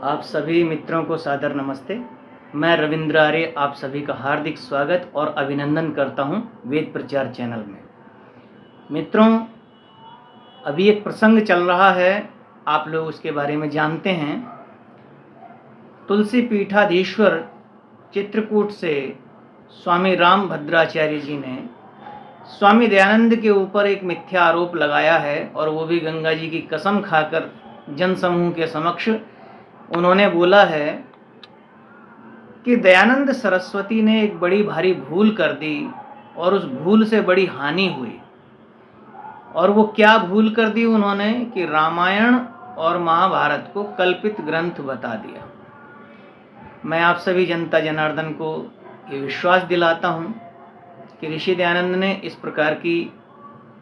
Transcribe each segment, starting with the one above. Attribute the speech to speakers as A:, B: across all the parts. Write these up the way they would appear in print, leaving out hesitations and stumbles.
A: आप सभी मित्रों को सादर नमस्ते। मैं रविंद्र आर्य आप सभी का हार्दिक स्वागत और अभिनंदन करता हूं वेद प्रचार चैनल में। मित्रों, अभी एक प्रसंग चल रहा है, आप लोग उसके बारे में जानते हैं। तुलसी पीठाधीश्वर चित्रकूट से स्वामी राम भद्राचार्य जी ने स्वामी दयानंद के ऊपर एक मिथ्या आरोप लगाया है, और वो भी गंगा जी की कसम खाकर जनसमूह के समक्ष उन्होंने बोला है कि दयानंद सरस्वती ने एक बड़ी भारी भूल कर दी और उस भूल से बड़ी हानि हुई। और वो क्या भूल कर दी उन्होंने कि रामायण और महाभारत को कल्पित ग्रंथ बता दिया। मैं आप सभी जनता जनार्दन को ये विश्वास दिलाता हूँ कि ऋषि दयानंद ने इस प्रकार की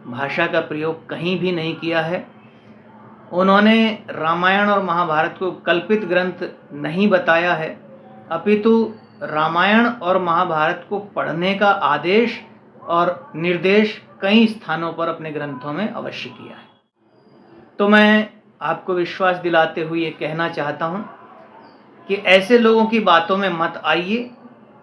A: भाषा का प्रयोग कहीं भी नहीं किया है। उन्होंने रामायण और महाभारत को कल्पित ग्रंथ नहीं बताया है, अपितु रामायण और महाभारत को पढ़ने का आदेश और निर्देश कई स्थानों पर अपने ग्रंथों में अवश्य किया है। तो मैं आपको विश्वास दिलाते हुए ये कहना चाहता हूँ कि ऐसे लोगों की बातों में मत आइए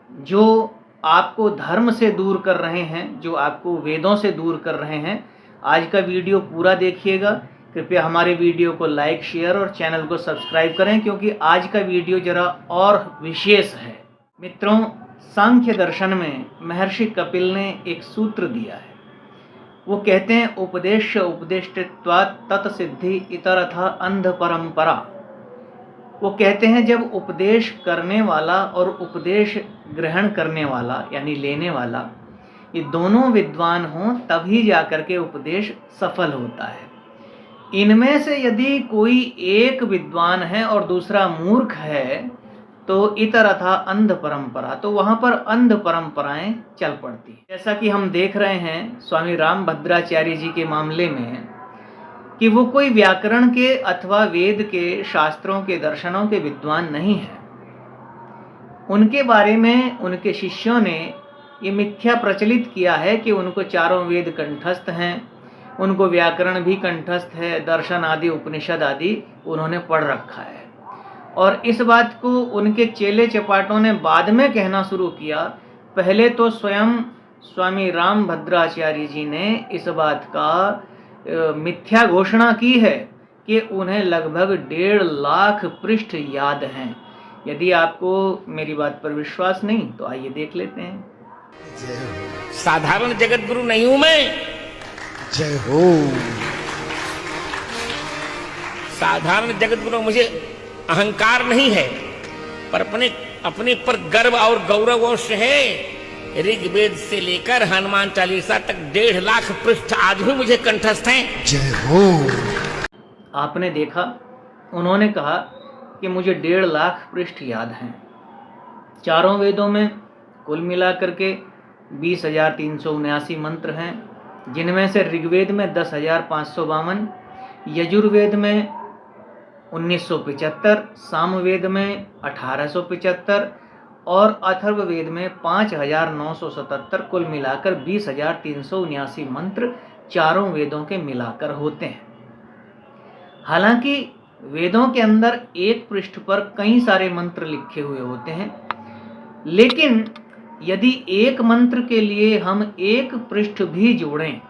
A: जो आपको धर्म से दूर कर रहे हैं, जो आपको वेदों से दूर कर रहे हैं। आज का वीडियो पूरा देखिएगा। कृपया हमारे वीडियो को लाइक, शेयर और चैनल को सब्सक्राइब करें, क्योंकि आज का वीडियो जरा और विशेष है। मित्रों, सांख्य दर्शन में महर्षि कपिल ने एक सूत्र दिया है। वो कहते हैं, उपदेश्य उपदेष्टत्वात् तत्सिद्धि इतरथा अंध परंपरा। वो कहते हैं, जब उपदेश करने वाला और उपदेश ग्रहण करने वाला यानी लेने वाला ये दोनों विद्वान हों, तभी जाकर के उपदेश सफल होता है। इनमें से यदि कोई एक विद्वान है और दूसरा मूर्ख है तो इतरथा अंध परंपरा, तो वहां पर अंध परंपराएं चल पड़ती है। जैसा कि हम देख रहे हैं स्वामी राम भद्राचार्य जी के मामले में कि वो कोई व्याकरण के अथवा वेद के शास्त्रों के दर्शनों के विद्वान नहीं है। उनके बारे में उनके शिष्यों ने ये मिथ्या प्रचलित किया है कि उनको चारों वेद कंठस्थ हैं, उनको व्याकरण भी कंठस्थ है, दर्शन आदि उपनिषद आदि उन्होंने पढ़ रखा है। और इस बात को उनके चेले चपाटों ने बाद में कहना शुरू किया। पहले तो स्वयं स्वामी राम भद्राचार्य जी ने इस बात का मिथ्या घोषणा की है कि उन्हें लगभग 1.5 लाख पृष्ठ याद हैं। यदि आपको मेरी बात पर विश्वास नहीं तो आइए देख लेते हैं।
B: साधारण जगत गुरु नहीं हूं मैं।
C: जय हो।
B: साधारण जगत गुरु, मुझे अहंकार नहीं है, पर अपने पर गर्व और गौरव अवश्य है। ऋग्वेद से लेकर हनुमान चालीसा तक 1.5 लाख पृष्ठ आज भी मुझे कंठस्थ हैं।
C: जय हो।
A: आपने देखा, उन्होंने कहा कि मुझे 1.5 लाख पृष्ठ याद हैं। चारों वेदों में कुल मिलाकर के 20,379 मंत्र हैं, जिनमें से ऋग्वेद में 10,552, यजुर्वेद में 1975, सामवेद में 1875 और अथर्ववेद में 5,977, कुल मिलाकर 20,379 मंत्र चारों वेदों के मिलाकर होते हैं। हालांकि वेदों के अंदर एक पृष्ठ पर कई सारे मंत्र लिखे हुए होते हैं, लेकिन यदि एक मंत्र के लिए हम एक पृष्ठ भी जोड़ें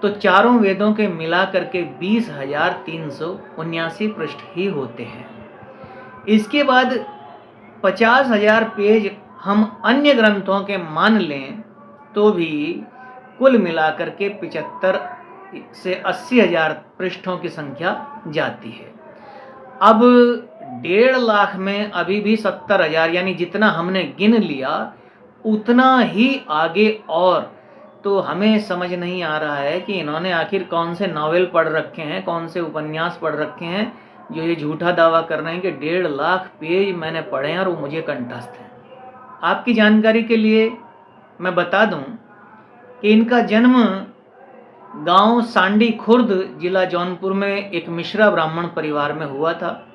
A: तो चारों वेदों के मिलाकर के 20,379 पृष्ठ ही होते हैं। इसके बाद 50,000 पेज हम अन्य ग्रंथों के मान लें तो भी कुल मिलाकर के 75 से 80,000 पृष्ठों की संख्या जाती है। अब 1.5 लाख में अभी भी 70,000, यानी जितना हमने गिन लिया उतना ही आगे। और तो हमें समझ नहीं आ रहा है कि इन्होंने आखिर कौन से नॉवेल पढ़ रखे हैं, कौन से उपन्यास पढ़ रखे हैं, जो ये झूठा दावा कर रहे हैं कि 1.5 लाख पेज मैंने पढ़े हैं और वो मुझे कंठस्थ हैं। आपकी जानकारी के लिए मैं बता दूं कि इनका जन्म गांव सांडी खुर्द, जिला जौनपुर में एक मिश्रा ब्राह्मण परिवार में हुआ था।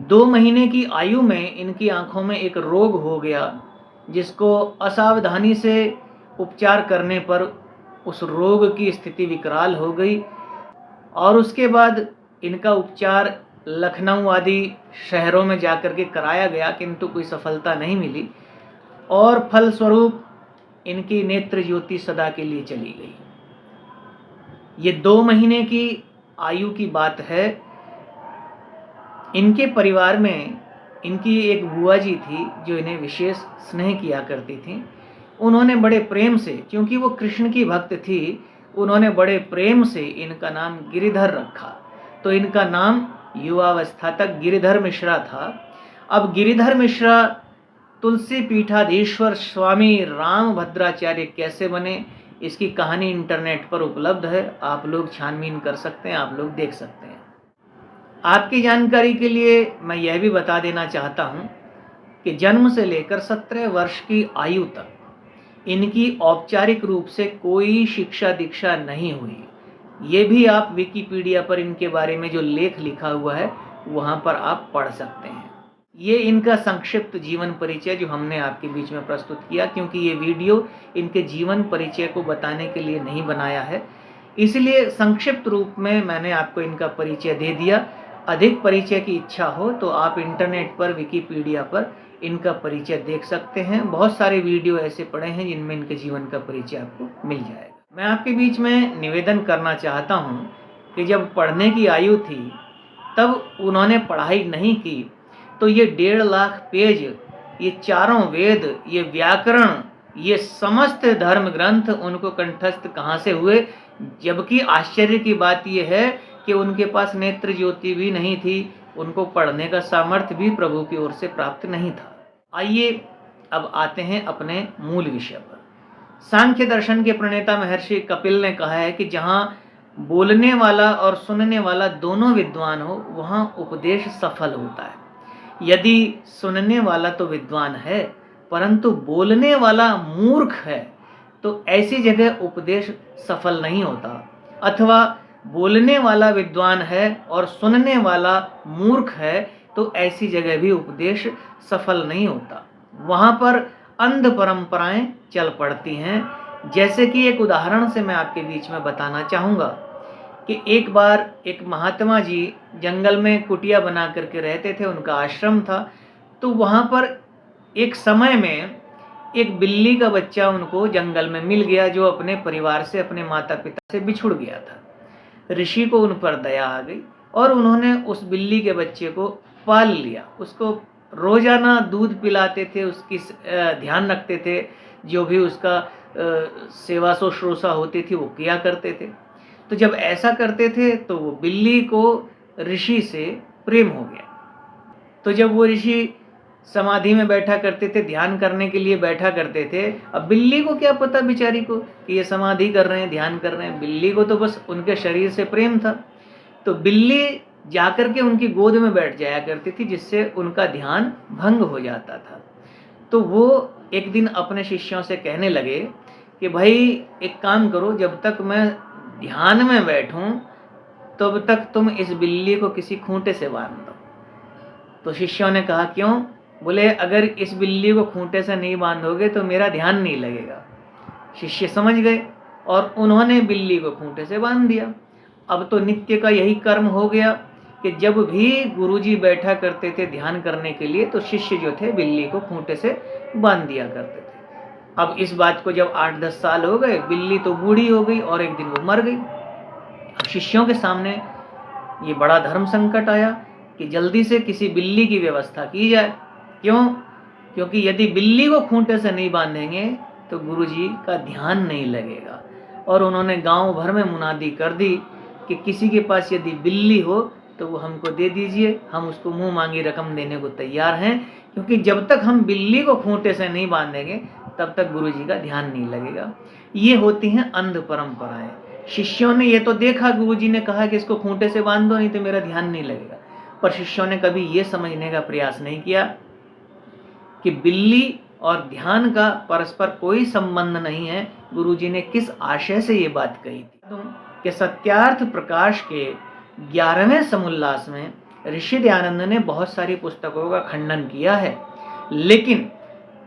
A: 2 महीने की आयु में इनकी आंखों में एक रोग हो गया, जिसको असावधानी से उपचार करने पर उस रोग की स्थिति विकराल हो गई। और उसके बाद इनका उपचार लखनऊ आदि शहरों में जाकर के कराया गया, किंतु कोई सफलता नहीं मिली और फलस्वरूप इनकी नेत्र ज्योति सदा के लिए चली गई। ये 2 महीने की आयु की बात है। इनके परिवार में इनकी एक बुआ जी थी जो इन्हें विशेष स्नेह किया करती थी। उन्होंने बड़े प्रेम से, क्योंकि वो कृष्ण की भक्त थी, उन्होंने बड़े प्रेम से इनका नाम गिरिधर रखा। तो इनका नाम युवावस्था तक गिरिधर मिश्रा था। अब गिरिधर मिश्रा तुलसी पीठाधीश्वर स्वामी राम भद्राचार्य कैसे बने, इसकी कहानी इंटरनेट पर उपलब्ध है। आप लोग छानबीन कर सकते हैं, आप लोग देख सकते हैं। आपकी जानकारी के लिए मैं यह भी बता देना चाहता हूँ कि जन्म से लेकर 17 वर्ष की आयु तक इनकी औपचारिक रूप से कोई शिक्षा दीक्षा नहीं हुई। ये भी आप विकिपीडिया पर इनके बारे में जो लेख लिखा हुआ है वहाँ पर आप पढ़ सकते हैं। ये इनका संक्षिप्त जीवन परिचय जो हमने आपके बीच में प्रस्तुत किया, क्योंकि ये वीडियो इनके जीवन परिचय को बताने के लिए नहीं बनाया है, इसलिए संक्षिप्त रूप में मैंने आपको इनका परिचय दे दिया। अधिक परिचय की इच्छा हो तो आप इंटरनेट पर विकिपीडिया पर इनका परिचय देख सकते हैं। बहुत सारे वीडियो ऐसे पड़े हैं जिनमें इनके जीवन का परिचय आपको मिल जाएगा। मैं आपके बीच में निवेदन करना चाहता हूँ कि जब पढ़ने की आयु थी तब उन्होंने पढ़ाई नहीं की, तो ये 1.5 लाख पेज, ये चारों वेद, ये व्याकरण, ये समस्त धर्म ग्रंथ उनको कंठस्थ कहाँ से हुए। जबकि आश्चर्य की बात यह है कि उनके पास नेत्र ज्योति भी नहीं थी, उनको पढ़ने का सामर्थ्य भी प्रभु की ओर से प्राप्त नहीं था। आइए अब आते हैं अपने मूल विषय पर। सांख्य दर्शन के प्रणेता महर्षि कपिल ने कहा है कि जहाँ बोलने वाला और सुनने वाला दोनों विद्वान हो वहाँ उपदेश सफल होता है। यदि सुनने वाला तो विद्वान है परंतु बोलने वाला मूर्ख है तो ऐसी जगह उपदेश सफल नहीं होता। अथवा बोलने वाला विद्वान है और सुनने वाला मूर्ख है तो ऐसी जगह भी उपदेश सफल नहीं होता। वहाँ पर अंध परंपराएं चल पड़ती हैं। जैसे कि एक उदाहरण से मैं आपके बीच में बताना चाहूँगा कि एक बार एक महात्मा जी जंगल में कुटिया बना करके रहते थे, उनका आश्रम था। तो वहाँ पर एक समय में एक बिल्ली का बच्चा उनको जंगल में मिल गया जो अपने परिवार से, अपने माता पिता से बिछुड़ गया था। ऋषि को उन पर दया आ गई और उन्होंने उस बिल्ली के बच्चे को पाल लिया। उसको रोजाना दूध पिलाते थे, उसकी ध्यान रखते थे, जो भी उसका सेवा शुश्रूषा होती थी वो किया करते थे। तो जब ऐसा करते थे तो वो बिल्ली को ऋषि से प्रेम हो गया। तो जब वो ऋषि समाधि में बैठा करते थे, ध्यान करने के लिए बैठा करते थे, अब बिल्ली को क्या पता बेचारी को कि ये समाधि कर रहे हैं, ध्यान कर रहे हैं। बिल्ली को तो बस उनके शरीर से प्रेम था। तो बिल्ली जाकर के उनकी गोद में बैठ जाया करती थी, जिससे उनका ध्यान भंग हो जाता था। तो वो एक दिन अपने शिष्यों से कहने लगे कि भाई एक काम करो, जब तक मैं ध्यान में बैठूं तब तक तुम इस बिल्ली को किसी खूंटे से बांध दो। तो शिष्यों ने कहा क्यों? बोले अगर इस बिल्ली को खूंटे से नहीं बांधोगे तो मेरा ध्यान नहीं लगेगा। शिष्य समझ गए और उन्होंने बिल्ली को खूंटे से बांध दिया। अब तो नित्य का यही कर्म हो गया कि जब भी गुरुजी बैठा करते थे ध्यान करने के लिए तो शिष्य जो थे बिल्ली को खूंटे से बांध दिया करते थे। अब इस बात को जब 8-10 साल हो गए, बिल्ली तो बूढ़ी हो गई और एक दिन वो मर गई। अब शिष्यों के सामने ये बड़ा धर्म संकट आया कि जल्दी से किसी बिल्ली की व्यवस्था की जाए। क्यों? क्योंकि यदि बिल्ली को खूंटे से नहीं बांधेंगे तो गुरुजी का ध्यान नहीं लगेगा। और उन्होंने गांव भर में मुनादी कर दी कि किसी के पास यदि बिल्ली हो तो वो हमको दे दीजिए, हम उसको मुंह मांगी रकम देने को तैयार हैं। क्योंकि जब तक हम बिल्ली को खूंटे से नहीं बांधेंगे तब तक गुरुजी का ध्यान नहीं लगेगा। ये होती हैं अंध परंपराएं। शिष्यों ने ये तो देखा, गुरुजी ने कहा कि इसको खूंटे से बांध दो नहीं तो मेरा ध्यान नहीं लगेगा, पर शिष्यों ने कभी ये समझने का प्रयास नहीं किया कि बिल्ली और ध्यान का परस्पर कोई संबंध नहीं है। गुरुजी ने किस आशय से ये बात कही थी कि सत्यार्थ प्रकाश के 11वें समुल्लास में ऋषि दयानंद ने बहुत सारी पुस्तकों का खंडन किया है, लेकिन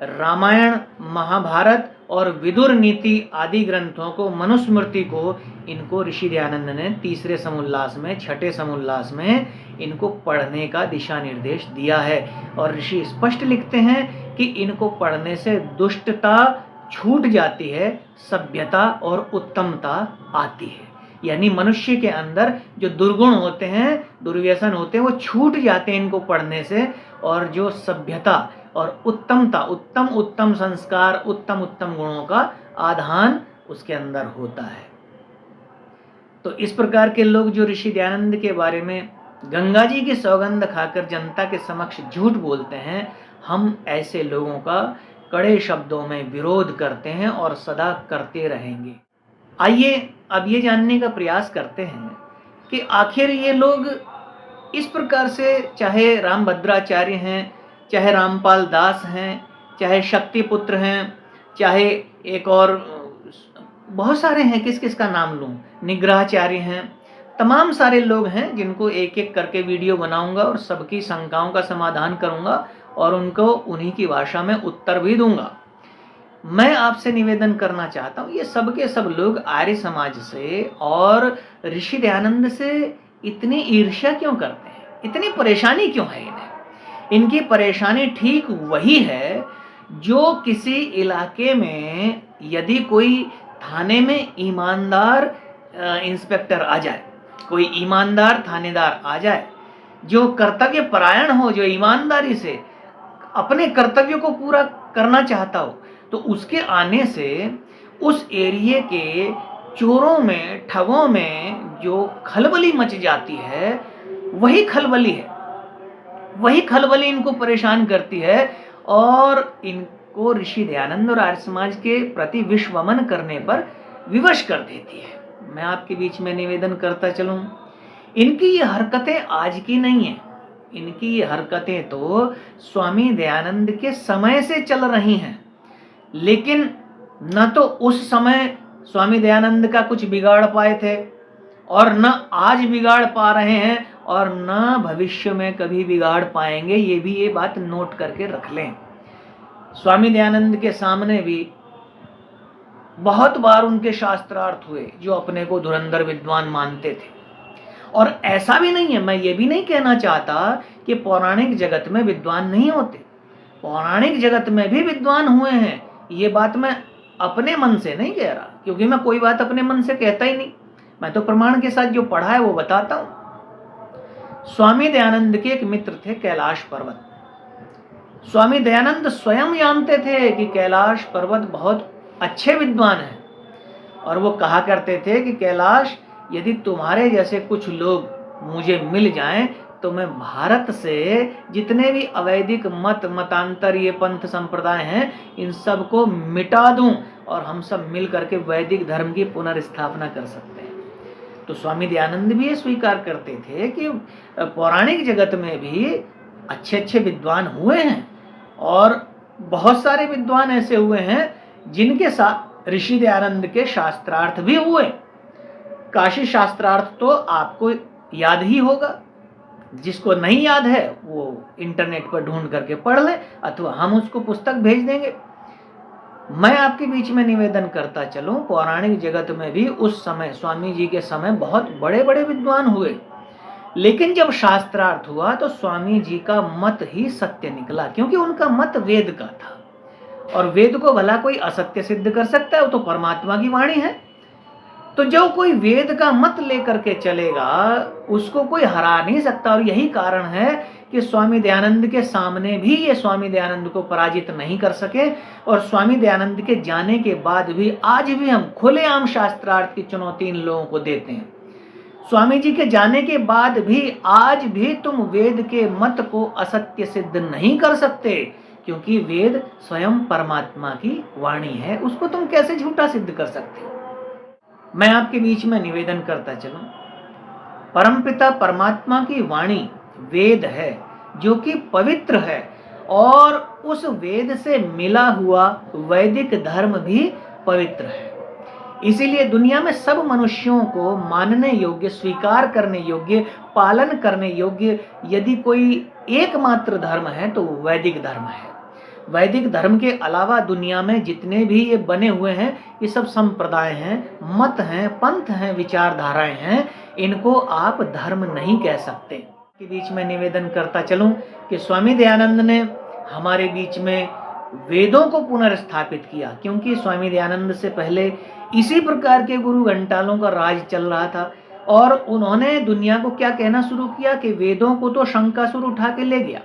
A: रामायण, महाभारत और विदुर नीति आदि ग्रंथों को, मनुस्मृति को, इनको ऋषि दयानंद ने तीसरे समुल्लास में, छठे समुल्लास में इनको पढ़ने का दिशा निर्देश दिया है। और ऋषि स्पष्ट लिखते हैं कि इनको पढ़ने से दुष्टता छूट जाती है, सभ्यता और उत्तमता आती है। यानी मनुष्य के अंदर जो दुर्गुण होते हैं, दुर्व्यसन होते हैं, वो छूट जाते हैं इनको पढ़ने से, और जो सभ्यता और उत्तमता, उत्तम उत्तम संस्कार, उत्तम उत्तम गुणों का आधान उसके अंदर होता है। तो इस प्रकार के लोग जो ऋषि दयानंद के बारे में गंगा जी की सौगंध खाकर जनता के समक्ष झूठ बोलते हैं, हम ऐसे लोगों का कड़े शब्दों में विरोध करते हैं और सदा करते रहेंगे। आइए अब ये जानने का प्रयास करते हैं कि आखिर ये लोग इस प्रकार से, चाहे रामभद्राचार्य हैं, चाहे रामपाल दास हैं, चाहे शक्तिपुत्र हैं, चाहे एक और बहुत सारे हैं, किस किस का नाम लूं, निग्रहाचार्य हैं, तमाम सारे लोग हैं जिनको एक एक करके वीडियो बनाऊंगा और सबकी शंकाओं का समाधान करूंगा और उनको उन्हीं की भाषा में उत्तर भी दूंगा। मैं आपसे निवेदन करना चाहता हूं, ये सब के सब लोग आर्य समाज से और ऋषि दयानंद से इतनी ईर्ष्या क्यों करते हैं, इतनी परेशानी क्यों है इन्हें? इनकी परेशानी ठीक वही है जो किसी इलाके में यदि कोई थाने में ईमानदार इंस्पेक्टर आ जाए, कोई ईमानदार थानेदार आ जाए जो कर्तव्य परायण हो, जो ईमानदारी से अपने कर्तव्यों को पूरा करना चाहता हो, तो उसके आने से उस एरिए के चोरों में, ठगों में जो खलबली मच जाती है, वही खलबली है, वही खलबली इनको परेशान करती है और इनको ऋषि दयानंद और आर्य समाज के प्रति विश्वमन करने पर विवश कर देती है। मैं आपके बीच में निवेदन करता चलूं, इनकी ये हरकतें आज की नहीं है, इनकी ये हरकतें तो स्वामी दयानंद के समय से चल रही हैं, लेकिन न तो उस समय स्वामी दयानंद का कुछ बिगाड़ पाए थे और न आज बिगाड़ पा रहे हैं और न भविष्य में कभी बिगाड़ पाएंगे। ये भी ये बात नोट करके रख लें। स्वामी दयानंद के सामने भी बहुत बार उनके शास्त्रार्थ हुए जो अपने को धुरंधर विद्वान मानते थे, और ऐसा भी नहीं है, मैं ये भी नहीं कहना चाहता कि पौराणिक जगत में विद्वान नहीं होते, पौराणिक जगत में भी विद्वान हुए हैं। ये बात मैं अपने मन से नहीं कह रहा, क्योंकि मैं कोई बात अपने मन से कहता ही नहीं, मैं तो प्रमाण के साथ जो पढ़ा है वो बताता हूं। स्वामी दयानंद के एक मित्र थे कैलाश पर्वत। स्वामी दयानंद स्वयं जानते थे कि कैलाश पर्वत बहुत अच्छे विद्वान हैं, और वो कहा करते थे कि कैलाश, यदि तुम्हारे जैसे कुछ लोग मुझे मिल जाएं तो मैं भारत से जितने भी अवैदिक मत, मतांतर, ये पंथ संप्रदाय हैं, इन सब को मिटा दूं और हम सब मिल करके वैदिक धर्म की पुनर्स्थापना कर सकते हैं। तो स्वामी दयानंद भी ये स्वीकार करते थे कि पौराणिक जगत में भी अच्छे अच्छे विद्वान हुए हैं, और बहुत सारे विद्वान ऐसे हुए हैं जिनके साथ ऋषि दयानंद के शास्त्रार्थ भी हुए। काशी शास्त्रार्थ तो आपको याद ही होगा, जिसको नहीं याद है वो इंटरनेट पर ढूंढ करके पढ़ ले, अथवा हम उसको पुस्तक भेज देंगे। मैं आपके बीच में निवेदन करता चलूं, पौराणिक जगत में भी उस समय, स्वामी जी के समय, बहुत बड़े बड़े विद्वान हुए, लेकिन जब शास्त्रार्थ हुआ तो स्वामी जी का मत ही सत्य निकला, क्योंकि उनका मत वेद का था, और वेद को भला कोई असत्य सिद्ध कर सकता है? वो तो परमात्मा की वाणी है। तो जो कोई वेद का मत लेकर के चलेगा उसको कोई हरा नहीं सकता, और यही कारण है कि स्वामी दयानंद के सामने भी ये स्वामी दयानंद को पराजित नहीं कर सके, और स्वामी दयानंद के जाने के बाद भी आज भी हम खुलेआम शास्त्रार्थ की चुनौती इन लोगों को देते हैं। स्वामी जी के जाने के बाद भी आज भी तुम वेद के मत को असत्य सिद्ध नहीं कर सकते, क्योंकि वेद स्वयं परमात्मा की वाणी है, उसको तुम कैसे झूठा सिद्ध कर सकते हो? मैं आपके बीच में निवेदन करता चलूं, परमपिता परमात्मा की वाणी वेद है, जो कि पवित्र है, और उस वेद से मिला हुआ वैदिक धर्म भी पवित्र है। इसीलिए दुनिया में सब मनुष्यों को मानने योग्य, स्वीकार करने योग्य, पालन करने योग्य यदि कोई एकमात्र धर्म है तो वैदिक धर्म है। वैदिक धर्म के अलावा दुनिया में जितने भी ये बने हुए हैं, ये सब संप्रदाय हैं, मत हैं, पंथ हैं, विचारधाराएं हैं, इनको आप धर्म नहीं कह सकते। के बीच में निवेदन करता चलूं कि स्वामी दयानंद ने हमारे बीच में वेदों को पुनर्स्थापित किया, क्योंकि स्वामी दयानंद से पहले इसी प्रकार के गुरु घंटालों का राज चल रहा था और उन्होंने दुनिया को क्या कहना शुरू किया कि वेदों को तो शंकासुर उठा के ले गया,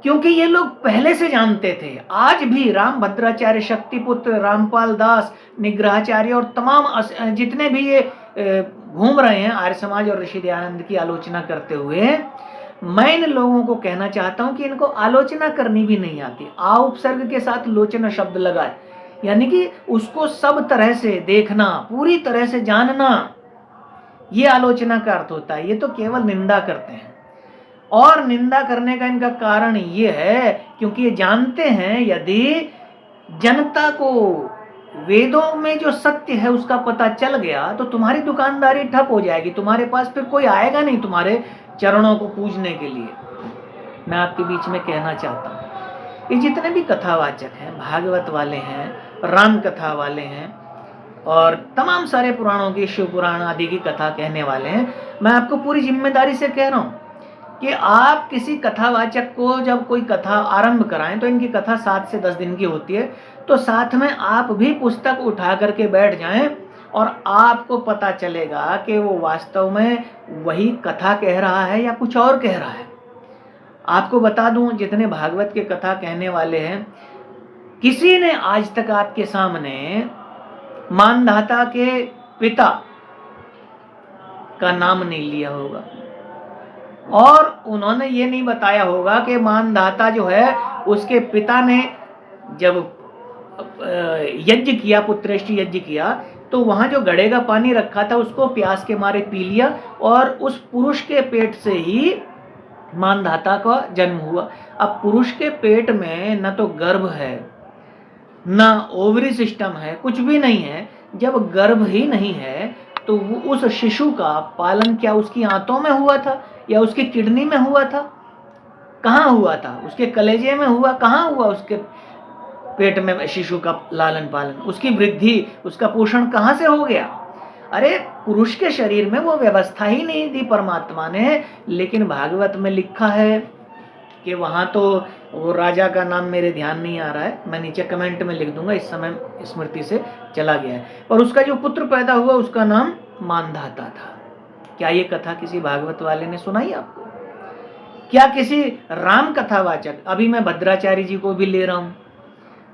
A: क्योंकि ये लोग पहले से जानते थे। आज भी राम भद्राचार्य, शक्तिपुत्र, रामपाल दास, निग्रहाचार्य और तमाम जितने भी ये घूम रहे हैं आर्य समाज और ऋषि दयानंद की आलोचना करते हुए, मैं इन लोगों को कहना चाहता हूं कि इनको आलोचना करनी भी नहीं आती। आ उपसर्ग के साथ लोचना शब्द लगाए, यानी कि उसको सब तरह से देखना, पूरी तरह से जानना, ये आलोचना का अर्थ होता है। ये तो केवल निंदा करते हैं, और निंदा करने का इनका कारण ये है क्योंकि ये जानते हैं यदि जनता को वेदों में जो सत्य है उसका पता चल गया तो तुम्हारी दुकानदारी ठप हो जाएगी, तुम्हारे पास फिर कोई आएगा नहीं तुम्हारे चरणों को पूजने के लिए। मैं आपके बीच में कहना चाहता हूँ, ये जितने भी कथावाचक हैं, भागवत वाले हैं, राम कथा वाले हैं और तमाम सारे पुराणों की, शिव पुराण आदि की कथा कहने वाले हैं, मैं आपको पूरी जिम्मेदारी से कह रहा हूँ कि आप किसी कथावाचक को जब कोई कथा आरंभ कराएं तो इनकी कथा 7 से 10 दिन की होती है, तो साथ में आप भी पुस्तक उठा करके बैठ जाएं और आपको पता चलेगा कि वो वास्तव में वही कथा कह रहा है या कुछ और कह रहा है। आपको बता दूं, जितने भागवत के कथा कहने वाले हैं, किसी ने आज तक आपके सामने मानधाता के पिता का नाम नहीं लिया होगा और उन्होंने ये नहीं बताया होगा कि मानधाता जो है उसके पिता ने जब यज्ञ किया, पुत्रेष्टि यज्ञ किया, तो वहां जो घड़े का पानी रखा था उसको प्यास के मारे पी लिया और उस पुरुष के पेट से ही मानधाता का जन्म हुआ। अब पुरुष के पेट में न तो गर्भ है, न ओवरी सिस्टम है, कुछ भी नहीं है। जब गर्भ ही नहीं है तो उस शिशु का पालन क्या उसकी आंतों में हुआ था या उसकी किडनी में हुआ था? कहाँ हुआ था? उसके कलेजे में हुआ? कहाँ हुआ उसके पेट में शिशु का लालन पालन, उसकी वृद्धि, उसका पोषण कहाँ से हो गया? अरे पुरुष के शरीर में वो व्यवस्था ही नहीं दी परमात्मा ने। लेकिन भागवत में लिखा है कि वहां तो वो राजा का नाम मेरे ध्यान नहीं आ रहा है, मैं नीचे कमेंट में लिख दूंगा, इस समय स्मृति से चला गया है, पर उसका जो पुत्र पैदा हुआ उसका नाम मानधाता था। क्या ये कथा किसी भागवत वाले ने सुनाई आपको? क्या किसी राम कथावाचक, अभी मैं भद्राचार्य जी को भी ले रहा हूं,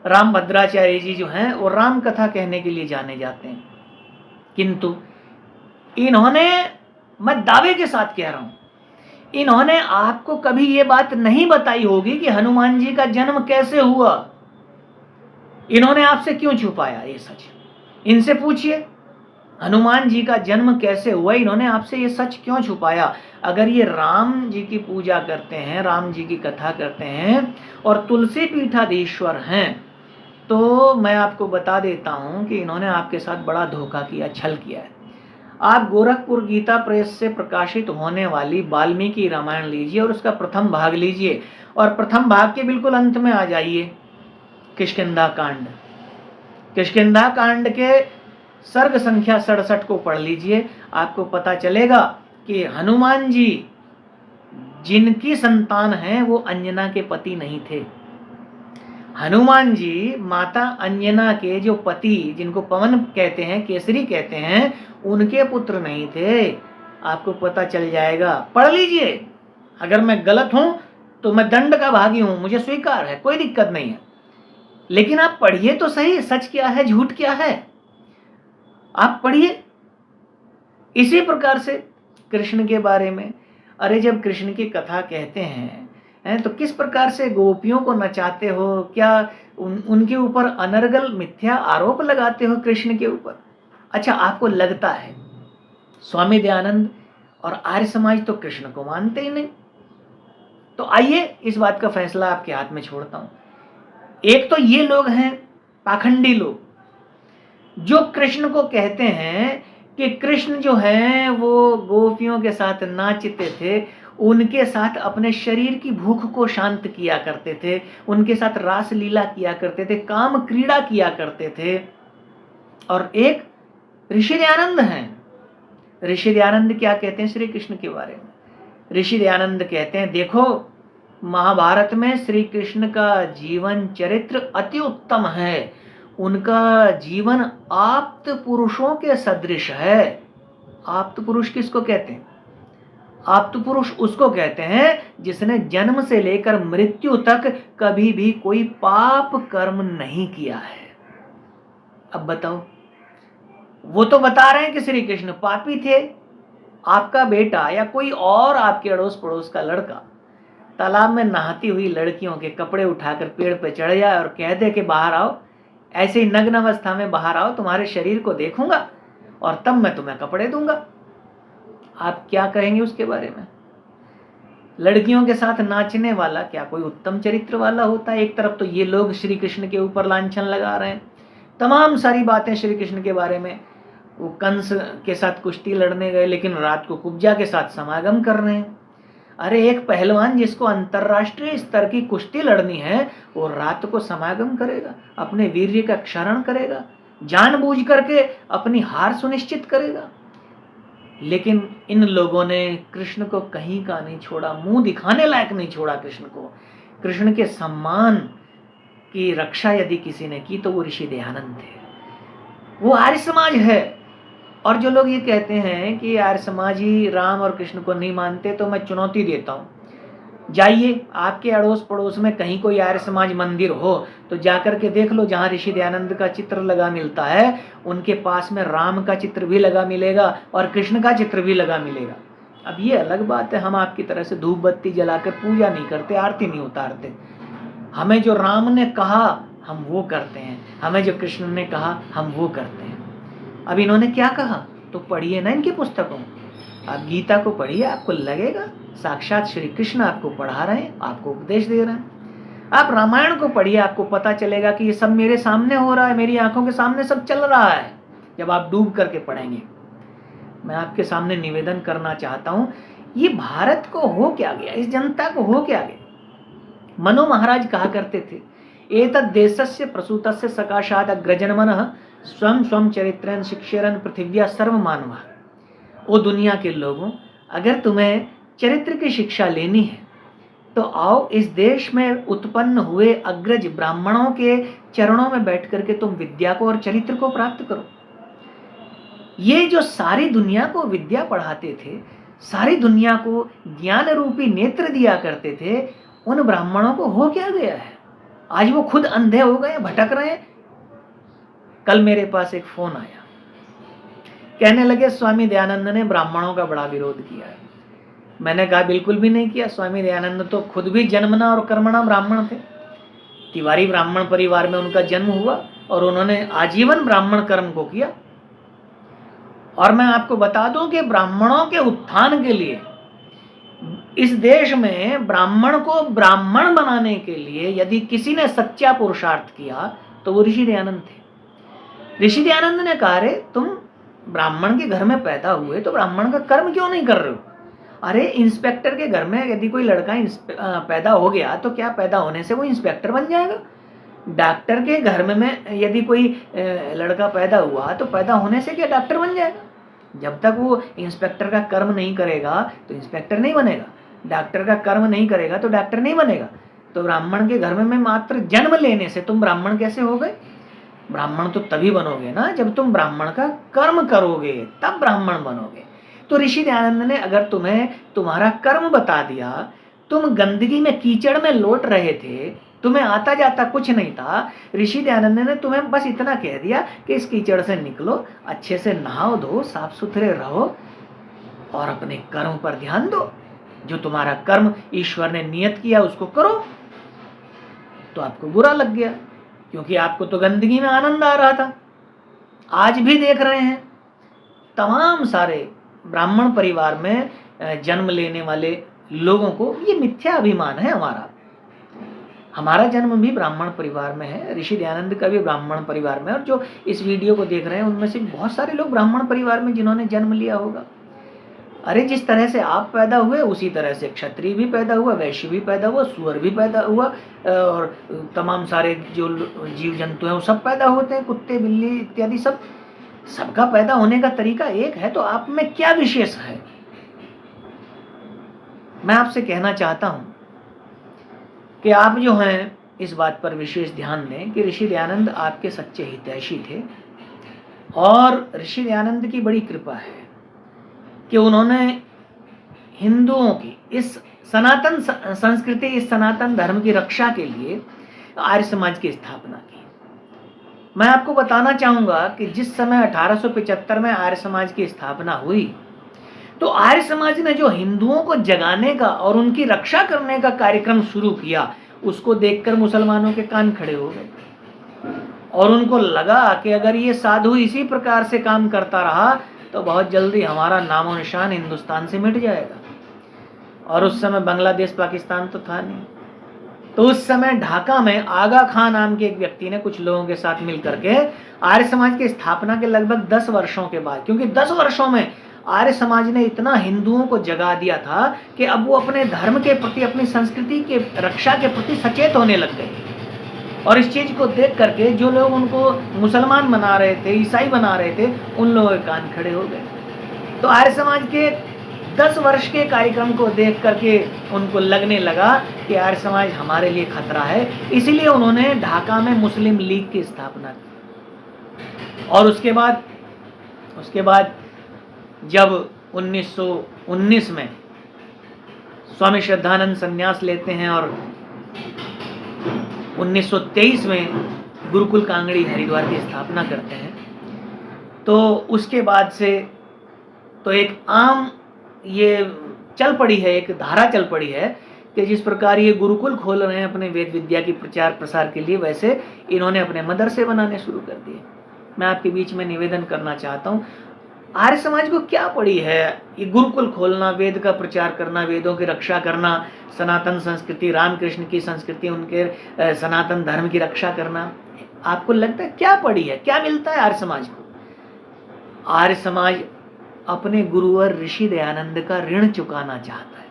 A: राम भद्राचार्य जी जो हैं वो राम कथा कहने के लिए जाने जाते हैं, किंतु इन्होंने, मैं दावे के साथ कह रहा हूं, इन्होंने आपको कभी ये बात नहीं बताई होगी कि हनुमान जी का जन्म कैसे हुआ। इन्होंने आपसे क्यों छुपाया ये सच? इनसे पूछिए, हनुमान जी का जन्म कैसे हुआ, इन्होंने आपसे ये सच क्यों छुपाया? अगर ये राम जी की पूजा करते हैं, राम जी की कथा करते हैं और तुलसी पीठाधीश्वर हैं, तो मैं आपको बता देता हूं कि इन्होंने आपके साथ बड़ा धोखा किया, छल किया है। आप गोरखपुर गीता प्रेस से प्रकाशित होने वाली वाल्मीकि रामायण लीजिए और उसका प्रथम भाग लीजिए और प्रथम भाग के बिल्कुल अंत में आ जाइए, किष्किंधा कांड। किष्किंधा कांड के सर्ग संख्या 67 को पढ़ लीजिए, आपको पता चलेगा कि हनुमान जी जिनकी संतान है वो अंजना के पति नहीं थे। हनुमान जी माता अंजना के जो पति, जिनको पवन कहते हैं, केसरी कहते हैं, उनके पुत्र नहीं थे। आपको पता चल जाएगा, पढ़ लीजिए। अगर मैं गलत हूं तो मैं दंड का भागी हूं, मुझे स्वीकार है, कोई दिक्कत नहीं है, लेकिन आप पढ़िए तो सही, सच क्या है, झूठ क्या है, आप पढ़िए। इसी प्रकार से कृष्ण के बारे में, अरे जब कृष्ण की कथा कहते हैं तो किस प्रकार से गोपियों को नचाते हो, क्या उनके ऊपर अनर्गल मिथ्या आरोप लगाते हो कृष्ण के ऊपर। अच्छा, आपको लगता है स्वामी दयानंद और आर्य समाज तो कृष्ण को मानते ही नहीं, तो आइए इस बात का फैसला आपके हाथ में छोड़ता हूं। एक तो ये लोग हैं पाखंडी लोग, जो कृष्ण को कहते हैं कि कृष्ण जो हैं वो गोपियों के साथ नाचते थे, उनके साथ अपने शरीर की भूख को शांत किया करते थे, उनके साथ रास लीला किया करते थे, काम क्रीड़ा किया करते थे। और एक ऋषि दयानंद हैं। ऋषि दयानंद क्या कहते हैं श्री कृष्ण के बारे में? ऋषि दयानंद कहते हैं, देखो महाभारत में श्री कृष्ण का जीवन चरित्र अति उत्तम है, उनका जीवन आप्त पुरुषों के सदृश है। आप्त पुरुष किसको कहते हैं? आप्त पुरुष उसको कहते हैं जिसने जन्म से लेकर मृत्यु तक कभी भी कोई पाप कर्म नहीं किया है। अब बताओ, वो तो बता रहे हैं कि श्री कृष्ण पापी थे। आपका बेटा या कोई और आपके अड़ोस पड़ोस का लड़का तालाब में नहाती हुई लड़कियों के कपड़े उठाकर पेड़ पे चढ़ जाए और कह दे कि बाहर आओ, ऐसे ही नग्न अवस्था में बाहर आओ, तुम्हारे शरीर को देखूंगा और तब मैं तुम्हें कपड़े दूंगा, आप क्या कहेंगे उसके बारे में? लड़कियों के साथ नाचने वाला क्या कोई उत्तम चरित्र वाला होता है? एक तरफ तो ये लोग श्री कृष्ण के ऊपर लांछन लगा रहे हैं, तमाम सारी बातें श्री कृष्ण के बारे में। वो कंस के साथ कुश्ती लड़ने गए लेकिन रात को कुब्जा के साथ समागम कर रहे हैं। अरे एक पहलवान जिसको अंतरराष्ट्रीय स्तर की कुश्ती लड़नी है वो रात को समागम करेगा, अपने वीर्य का क्षरण करेगा, जानबूझ करके अपनी हार सुनिश्चित करेगा। लेकिन इन लोगों ने कृष्ण को कहीं का नहीं छोड़ा, मुंह दिखाने लायक नहीं छोड़ा कृष्ण को। कृष्ण के सम्मान की रक्षा यदि किसी ने की तो वो ऋषि दयानंद थे। वो आर्य समाज है। और जो लोग ये कहते हैं कि आर्य समाज ही राम और कृष्ण को नहीं मानते, तो मैं चुनौती देता हूं, जाइए आपके अड़ोस पड़ोस में कहीं कोई आर्य समाज मंदिर हो तो जाकर के देख लो, जहां ऋषि दयानंद का चित्र लगा मिलता है उनके पास में राम का चित्र भी लगा मिलेगा और कृष्ण का चित्र भी लगा मिलेगा। अब ये अलग बात है, हम आपकी तरह से धूप बत्ती जलाकर पूजा नहीं करते, आरती नहीं उतारते। हमें जो राम ने कहा हम वो करते हैं, हमें जो कृष्ण ने कहा हम वो करते हैं। अब इन्होंने क्या कहा तो पढ़िए ना इनकी पुस्तकों, आप गीता को पढ़िए, आपको लगेगा साक्षात श्री कृष्ण आपको पढ़ा रहे हैं, आपको उपदेश दे रहे हैं। आप रामायण को पढ़िए, आपको पता चलेगा कि ये सब मेरे सामने हो रहा है, मेरी आंखों के सामने सब चल रहा है। जब आप डूब करके पढ़ेंगे, मैं आपके सामने निवेदन करना चाहता हूं, ये भारत को हो क्या गया, इस जनता को हो क्या गया? मनु महाराज कहा करते थे, एतद् देशस्य प्रसूतस्य सकाशात् अग्रजन्मनः स्वयं स्वयं चरित्रं शिक्षेरन् पृथिव्या सर्व मानवा। ओ दुनिया के लोगों, अगर तुम्हें चरित्र की शिक्षा लेनी है तो आओ इस देश में उत्पन्न हुए अग्रज ब्राह्मणों के चरणों में बैठ करके तुम विद्या को और चरित्र को प्राप्त करो। ये जो सारी दुनिया को विद्या पढ़ाते थे, सारी दुनिया को ज्ञान रूपी नेत्र दिया करते थे, उन ब्राह्मणों को हो क्या गया है? आज वो खुद अंधे हो गए, भटक रहे हैं। कल मेरे पास एक फोन आया, कहने लगे स्वामी दयानंद ने ब्राह्मणों का बड़ा विरोध किया है। मैंने कहा बिल्कुल भी नहीं किया, स्वामी दयानंद तो खुद भी जन्मना और कर्मणा ब्राह्मण थे। तिवारी ब्राह्मण परिवार में उनका जन्म हुआ और उन्होंने आजीवन ब्राह्मण कर्म को किया। और मैं आपको बता दूं कि ब्राह्मणों के उत्थान के लिए, इस देश में ब्राह्मण को ब्राह्मण बनाने के लिए यदि किसी ने सच्चा पुरुषार्थ किया तो वो ऋषि दयानंद थे। ऋषि दयानंद ने कहा, रे तुम ब्राह्मण के घर में पैदा हुए तो ब्राह्मण का कर्म क्यों नहीं कर रहे हो? अरे इंस्पेक्टर के घर में यदि कोई लड़का पैदा हो गया तो क्या पैदा होने से वो इंस्पेक्टर बन जाएगा? डॉक्टर के घर में यदि कोई लड़का पैदा हुआ तो पैदा होने से क्या डॉक्टर बन जाएगा? जब तक वो इंस्पेक्टर का कर्म नहीं करेगा तो इंस्पेक्टर नहीं बनेगा, डॉक्टर का कर्म नहीं करेगा तो डॉक्टर नहीं बनेगा। तो ब्राह्मण के घर में मात्र जन्म लेने से तुम ब्राह्मण कैसे हो गए? ब्राह्मण तो तभी बनोगे ना जब तुम ब्राह्मण का कर्म करोगे, तब ब्राह्मण बनोगे। तो ऋषि दयानंद ने अगर तुम्हें तुम्हारा कर्म बता दिया, तुम गंदगी में कीचड़ में लौट रहे थे, तुम्हें आता जाता कुछ नहीं था, ऋषि दयानंद ने तुम्हें बस इतना कह दिया कि इस कीचड़ से निकलो, अच्छे से नहाओ धो, साफ सुथरे रहो और अपने कर्म पर ध्यान दो। जो तुम्हारा कर्म ईश्वर ने नियत किया उसको करो। तो आपको बुरा लग गया क्योंकि आपको तो गंदगी में आनंद आ रहा था। आज भी देख रहे हैं तमाम सारे ब्राह्मण परिवार में जन्म लेने वाले लोगों को ये मिथ्या अभिमान है। हमारा जन्म भी ब्राह्मण परिवार में है, ऋषि दयानंद का भी ब्राह्मण परिवार में, और जो इस वीडियो को देख रहे हैं उनमें से बहुत सारे लोग ब्राह्मण परिवार में जिन्होंने जन्म लिया होगा। अरे जिस तरह से आप पैदा हुए उसी तरह से क्षत्रिय भी पैदा हुआ, वैश्य भी पैदा हुआ, सुअर भी पैदा हुआ, और तमाम सारे जो जीव जंतु हैं वो सब पैदा होते हैं, कुत्ते बिल्ली इत्यादि सब, सबका पैदा होने का तरीका एक है, तो आप में क्या विशेष है? मैं आपसे कहना चाहता हूं कि आप जो हैं इस बात पर विशेष ध्यान दें कि ऋषि दयानंद आपके सच्चे हितैषी थे, और ऋषि दयानंद की बड़ी कृपा है कि उन्होंने हिंदुओं की इस सनातन संस्कृति, इस सनातन धर्म की रक्षा के लिए आर्य समाज की स्थापना की। मैं आपको बताना चाहूंगा कि जिस समय 1875 में आर्य समाज की स्थापना हुई, तो आर्य समाज ने जो हिंदुओं को जगाने का और उनकी रक्षा करने का कार्यक्रम शुरू किया, उसको देखकर मुसलमानों के कान खड़े हो गए, और उनको लगा कि अगर ये साधु इसी प्रकार से काम करता रहा तो बहुत जल्दी हमारा नामो निशान हिंदुस्तान से मिट जाएगा। और उस समय बांग्लादेश पाकिस्तान तो था नहीं, तो उस समय ढाका में आगा खां नाम के एक व्यक्ति ने कुछ लोगों के साथ मिलकर के आर्य समाज की स्थापना के लगभग 10 वर्षों के बाद, क्योंकि 10 वर्षों में आर्य समाज ने इतना हिंदुओं को जगा दिया था कि अब वो अपने धर्म के प्रति, अपनी संस्कृति के रक्षा के प्रति सचेत होने लग गए। और इस चीज को देख करके जो लोग उनको मुसलमान बना रहे थे, ईसाई बना रहे थे, उन लोगों के कान खड़े हो गए। तो आर्य समाज के 10 वर्ष के कार्यक्रम को देख करके उनको लगने लगा कि आर्य समाज हमारे लिए खतरा है, इसीलिए उन्होंने ढाका में मुस्लिम लीग की स्थापना की। और उसके बाद जब 1919 में स्वामी श्रद्धानंद संन्यास लेते हैं और 1923 में गुरुकुल कांगड़ी हरिद्वार की स्थापना करते हैं, तो उसके बाद से तो एक आम ये चल पड़ी है, एक धारा चल पड़ी है कि जिस प्रकार ये गुरुकुल खोल रहे हैं अपने वेद विद्या की प्रचार प्रसार के लिए, वैसे इन्होंने अपने मदरसे बनाने शुरू कर दिए। मैं आपके बीच में निवेदन करना चाहता हूँ, आर्य समाज को क्या पड़ी है ये गुरुकुल खोलना, वेद का प्रचार करना, वेदों की रक्षा करना, सनातन संस्कृति, रामकृष्ण की संस्कृति, उनके सनातन धर्म की रक्षा करना? आपको लगता है क्या पड़ी है, क्या मिलता है आर्य समाज को? आर्य समाज अपने गुरुवर ऋषि दयानंद का ऋण चुकाना चाहता है,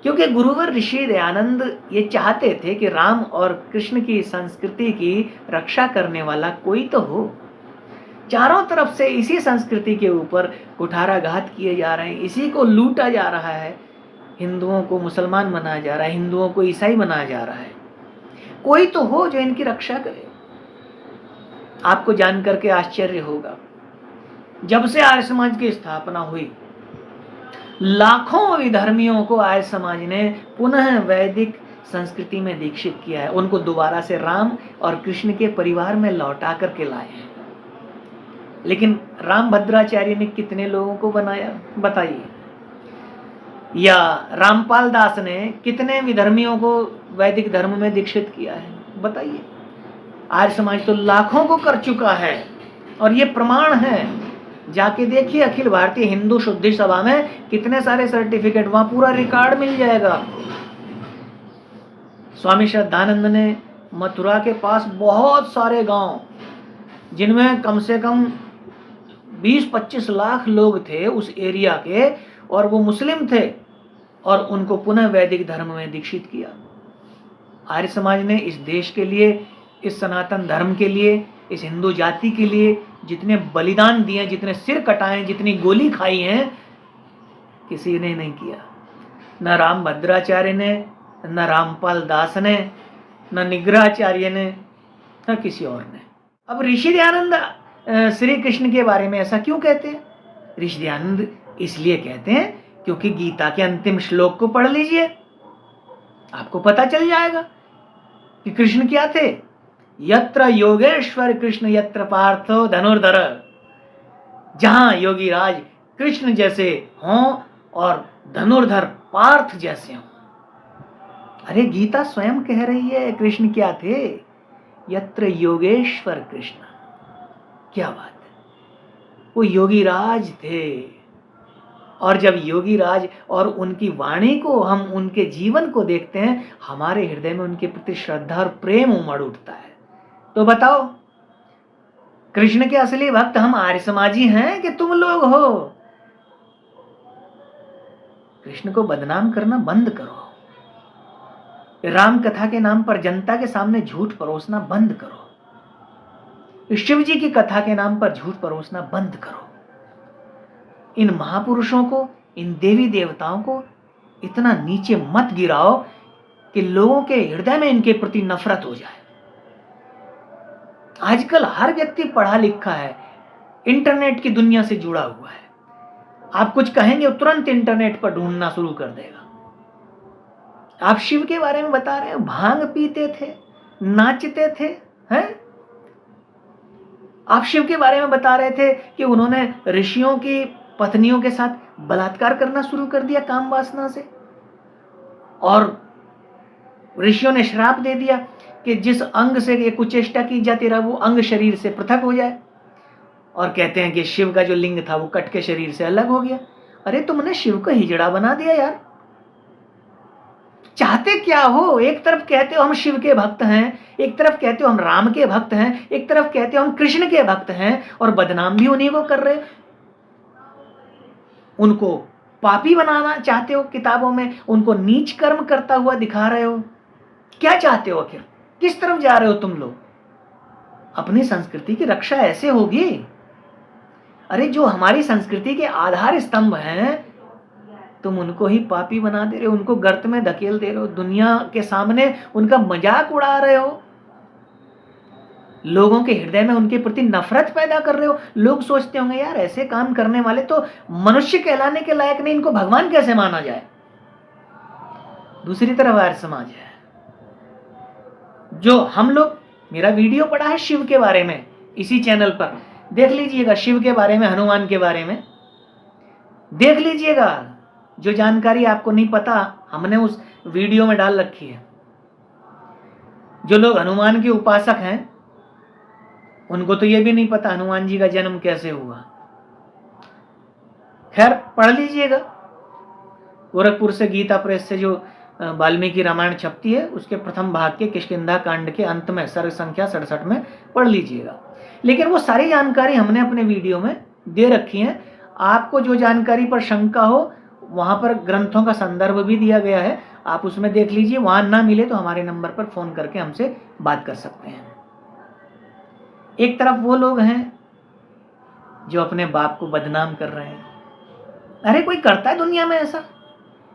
A: क्योंकि गुरुवर ऋषि दयानंद ये चाहते थे कि राम और कृष्ण की संस्कृति की रक्षा करने वाला कोई तो हो। चारों तरफ से इसी संस्कृति के ऊपर कुठाराघात किए जा रहे हैं, इसी को लूटा जा रहा है, हिंदुओं को मुसलमान बनाया जा रहा है, हिंदुओं को ईसाई बनाया जा रहा है, कोई तो हो जो इनकी रक्षा करे। आपको जानकर के आश्चर्य होगा, जब से आर्य समाज की स्थापना हुई, लाखों विधर्मियों को आर्य समाज ने पुनः वैदिक संस्कृति में दीक्षित किया है, उनको दोबारा से राम और कृष्ण के परिवार में लौटा करके लाए हैं। लेकिन रामभद्राचार्य ने कितने लोगों को बनाया बताइए, या रामपाल दास ने कितने विधर्मियों को वैदिक धर्म में दीक्षित किया है बताइए। आर्य समाज तो लाखों को कर चुका है, और ये प्रमाण है, जाके देखिए अखिल भारतीय हिंदू शुद्धि सभा में कितने सारे सर्टिफिकेट, वहां पूरा रिकॉर्ड मिल जाएगा। स्वामी श्रद्धानंद ने मथुरा के पास बहुत सारे गांव, जिनमें कम से कम 20-25 लाख लोग थे उस एरिया के, और वो मुस्लिम थे, और उनको पुनः वैदिक धर्म में दीक्षित किया। आर्य समाज ने इस देश के लिए, इस सनातन धर्म के लिए, इस हिंदू जाति के लिए जितने बलिदान दिए, जितने सिर कटाए, जितनी गोली खाई हैं, किसी ने नहीं किया। न रामभद्राचार्य ने, न रामपाल दास ने, न निग्रहाचार्य ने, न किसी और ने। अब ऋषि दयानंद श्री कृष्ण के बारे में ऐसा क्यों कहते हैं? ऋषि दयानंद इसलिए कहते हैं क्योंकि गीता के अंतिम श्लोक को पढ़ लीजिए, आपको पता चल जाएगा कि कृष्ण क्या थे। यत्र योगेश्वर कृष्ण यत्र पार्थो धनुर्धर, जहां योगी राज कृष्ण जैसे हों और धनुर्धर पार्थ जैसे हों। अरे गीता स्वयं कह रही है कृष्ण क्या थे, यत्र योगेश्वर कृष्ण। क्या बात है, वो योगी राज थे। और जब योगी राज और उनकी वाणी को, हम उनके जीवन को देखते हैं, हमारे हृदय में उनके प्रति श्रद्धा और प्रेम उमड़ उठता है। तो बताओ, कृष्ण के असली भक्त हम आर्य समाजी हैं कि तुम लोग हो? कृष्ण को बदनाम करना बंद करो। राम कथा के नाम पर जनता के सामने झूठ परोसना बंद करो। शिव जी की कथा के नाम पर झूठ परोसना बंद करो। इन महापुरुषों को, इन देवी देवताओं को इतना नीचे मत गिराओ कि लोगों के हृदय में इनके प्रति नफरत हो जाए। आजकल हर व्यक्ति पढ़ा लिखा है, इंटरनेट की दुनिया से जुड़ा हुआ है। आप कुछ कहेंगे तुरंत इंटरनेट पर ढूंढना शुरू कर देगा। आप शिव के बारे में बता रहे हो, भांग पीते थे, नाचते थे, हैं? आप शिव के बारे में बता रहे थे कि उन्होंने ऋषियों की पत्नियों के साथ बलात्कार करना शुरू कर दिया काम वासना से, और ऋषियों ने श्राप दे दिया कि जिस अंग से ये कुचेष्टा की जाती रहा वो अंग शरीर से पृथक हो जाए, और कहते हैं कि शिव का जो लिंग था वो कट के शरीर से अलग हो गया। अरे तुमने शिव को हिजड़ा बना दिया यार। चाहते क्या हो? एक तरफ कहते हो हम शिव के भक्त हैं, एक तरफ कहते हो हम राम के भक्त हैं, एक तरफ कहते हो हम कृष्ण के भक्त हैं, और बदनाम भी उन्हीं को कर रहे हो। उनको पापी बनाना चाहते हो, किताबों में उनको नीच कर्म करता हुआ दिखा रहे हो। क्या चाहते हो आखिर? किस तरफ जा रहे हो तुम लोग? अपनी संस्कृति की रक्षा ऐसे होगी? अरे जो हमारी संस्कृति के आधार स्तंभ हैं, तुम उनको ही पापी बना दे रहे हो, उनको गर्त में धकेल दे रहे हो, दुनिया के सामने उनका मजाक उड़ा रहे हो, लोगों के हृदय में उनके प्रति नफरत पैदा कर रहे हो। लोग सोचते होंगे यार ऐसे काम करने वाले तो मनुष्य कहलाने के लायक नहीं, इनको भगवान कैसे माना जाए। दूसरी तरफ आर्य समाज है जो हम लोग, मेरा वीडियो पड़ा है शिव के बारे में इसी चैनल पर, देख लीजिएगा, शिव के बारे में, हनुमान के बारे में देख लीजिएगा। जो जानकारी आपको नहीं पता हमने उस वीडियो में डाल रखी है। जो लोग हनुमान के उपासक हैं उनको तो यह भी नहीं पता हनुमान जी का जन्म कैसे हुआ। खैर पढ़ लीजिएगा, गोरखपुर से गीता प्रेस से जो वाल्मीकि रामायण छपती है उसके प्रथम भाग के किष्किंधा कांड के अंत में सर्ग संख्या 67 में पढ़ लीजिएगा। लेकिन वो सारी जानकारी हमने अपने वीडियो में दे रखी है। आपको जो जानकारी पर शंका हो वहां पर ग्रंथों का संदर्भ भी दिया गया है, आप उसमें देख लीजिए। वहां ना मिले तो हमारे नंबर पर फोन करके हमसे बात कर सकते हैं। एक तरफ वो लोग हैं जो अपने बाप को बदनाम कर रहे हैं। अरे कोई करता है दुनिया में ऐसा?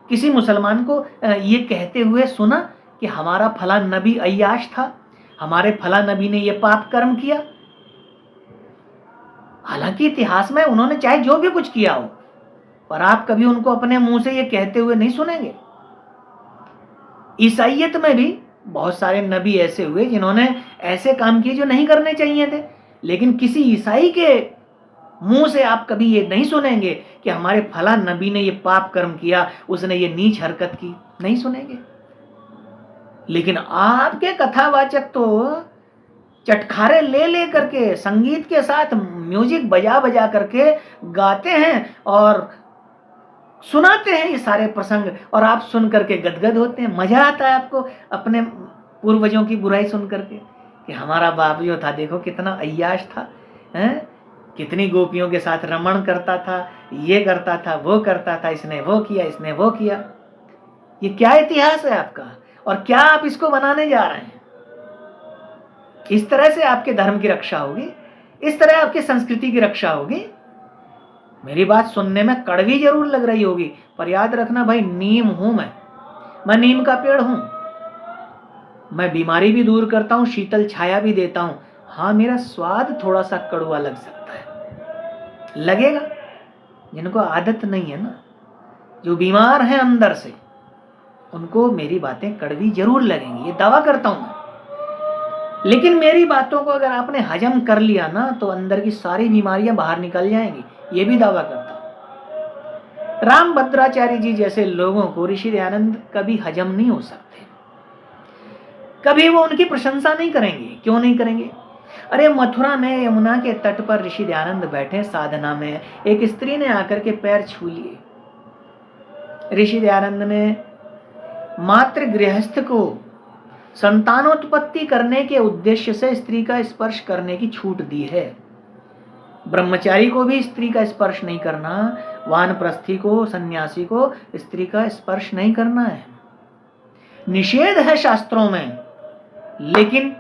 A: किसी मुसलमान को ये कहते हुए सुना कि हमारा फला नबी अय्याश था, हमारे फला नबी ने ये पाप कर्म किया? हालांकि इतिहास में उन्होंने चाहे जो भी कुछ किया हो, पर आप कभी उनको अपने मुंह से ये कहते हुए नहीं सुनेंगे। ईसाइयत में भी बहुत सारे नबी ऐसे हुए जिन्होंने ऐसे काम किए जो नहीं करने चाहिए थे, लेकिन किसी ईसाई के मुंह से आप कभी ये नहीं सुनेंगे कि हमारे फला नबी ने ये पाप कर्म किया, उसने ये नीच हरकत की, नहीं सुनेंगे। लेकिन आपके कथावाचक तो चटखारे ले ले करके संगीत के साथ म्यूजिक बजा बजा करके गाते हैं और सुनाते हैं ये सारे प्रसंग, और आप सुन करके गदगद होते हैं। मजा आता है आपको अपने पूर्वजों की बुराई सुन करके कि हमारा बाप जो था देखो कितना अय्याश था, हैं? कितनी गोपियों के साथ रमण करता था, ये करता था, वो करता था, इसने वो किया, इसने वो किया। ये क्या इतिहास है आपका, और क्या आप इसको बनाने जा रहे हैं? इस तरह से आपके धर्म की रक्षा होगी, इस तरह आपकी संस्कृति की रक्षा होगी। मेरी बात सुनने में कड़वी जरूर लग रही होगी, पर याद रखना भाई, नीम हूं मैं नीम का पेड़ हूं। मैं बीमारी भी दूर करता हूं, शीतल छाया भी देता हूं। हाँ, मेरा स्वाद थोड़ा सा कड़वा लग सकता है, लगेगा। जिनको आदत नहीं है ना, जो बीमार हैं अंदर से, उनको मेरी बातें कड़वी जरूर लगेंगी, ये दावा करता हूं मैं। लेकिन मेरी बातों को अगर आपने हजम कर लिया ना तो अंदर की सारी बीमारियां बाहर निकल जाएंगी, ये भी दावा करता हूं। राम भद्राचार्य जी जैसे लोगों को ऋषि दयानंद कभी हजम नहीं हो सकते, कभी वो उनकी प्रशंसा नहीं करेंगे। क्यों नहीं करेंगे? अरे मथुरा में यमुना के तट पर ऋषि दयानंद बैठे साधना में, एक स्त्री ने आकर के पैर छू लिए। ऋषि दयानंद ने मात्र गृहस्थ को संतानोत्पत्ति करने के उद्देश्य से स्त्री का स्पर्श करने की छूट दी है। ब्रह्मचारी को भी स्त्री का स्पर्श नहीं करना, वानप्रस्थी को, सन्यासी को स्त्री का स्पर्श नहीं करना है, निषेध है शास्त्रों में। लेकिन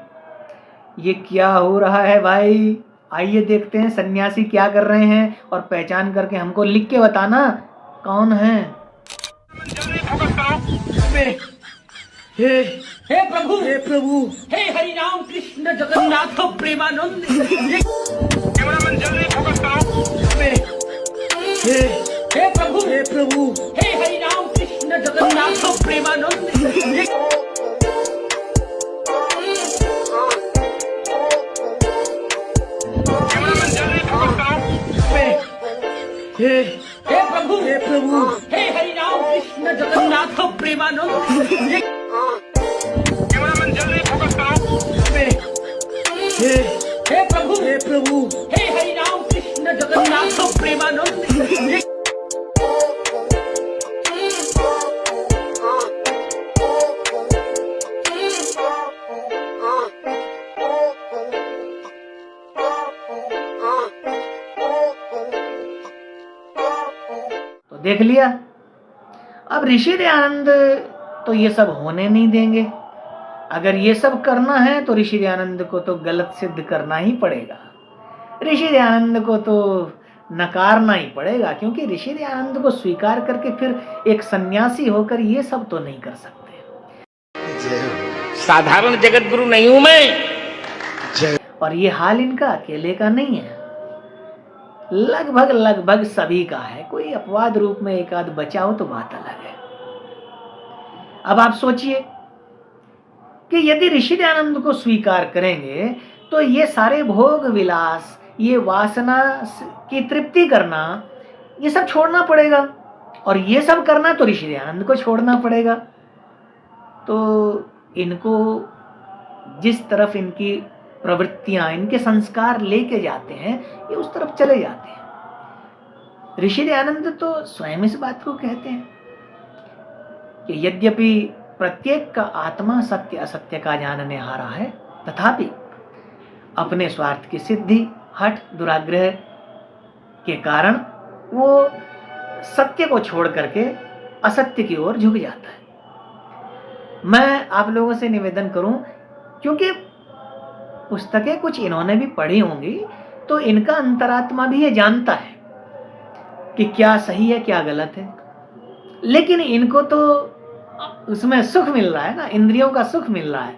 A: ये क्या हो रहा है भाई, आइए देखते हैं सन्यासी क्या कर रहे हैं और पहचान करके हमको लिख के बताना कौन है।
D: हे प्रभु, हे हरि राम कृष्ण जगन्नाथ प्रेमानंद। हे प्रभु, हे हरि राम कृष्ण जगन्नाथ प्रेमानंद। हे प्रभु, हे हरि राम कृष्ण जगन्नाथ प्रेमानंद। हे प्रभु, हे हरि राम कृष्ण जगन्नाथ प्रेमानंद।
A: तो देख लिया, अब ऋषि दयानंद तो ये सब होने नहीं देंगे। अगर ये सब करना है तो ऋषि दयानंद को तो गलत सिद्ध करना ही पड़ेगा, ऋषि दयानंद को तो नकारना ही पड़ेगा, क्योंकि ऋषि दयानंद को स्वीकार करके फिर एक सन्यासी होकर ये सब तो नहीं कर सकते।
B: साधारण जगत गुरु नहीं हूं मैं।
A: और ये हाल इनका अकेले का नहीं है, लगभग सभी का है। कोई अपवाद रूप में एक आध बचा हो तो बात अलग है। अब आप सोचिए कि यदि ऋषि दयानंद को स्वीकार करेंगे तो ये सारे भोग विलास, ये वासना की तृप्ति करना, ये सब छोड़ना पड़ेगा, और ये सब करना तो ऋषि दयानंद को छोड़ना पड़ेगा। तो इनको जिस तरफ इनकी प्रवृत्तियां, इनके संस्कार लेके जाते हैं, ये उस तरफ चले जाते हैं। ऋषि दयानंद तो स्वयं इस बात को कहते हैं कि यद्यपि प्रत्येक का आत्मा सत्य असत्य का जानने हारा है, तथापि अपने स्वार्थ की सिद्धि, हठ, दुराग्रह के कारण वो सत्य को छोड़ करके असत्य की ओर झुक जाता है। मैं आप लोगों से निवेदन करूं, क्योंकि पुस्तकें कुछ इन्होंने भी पढ़ी होंगी, तो इनका अंतरात्मा भी ये जानता है कि क्या सही है क्या गलत है, लेकिन इनको तो उसमें सुख मिल रहा है ना, इंद्रियों का सुख मिल रहा है,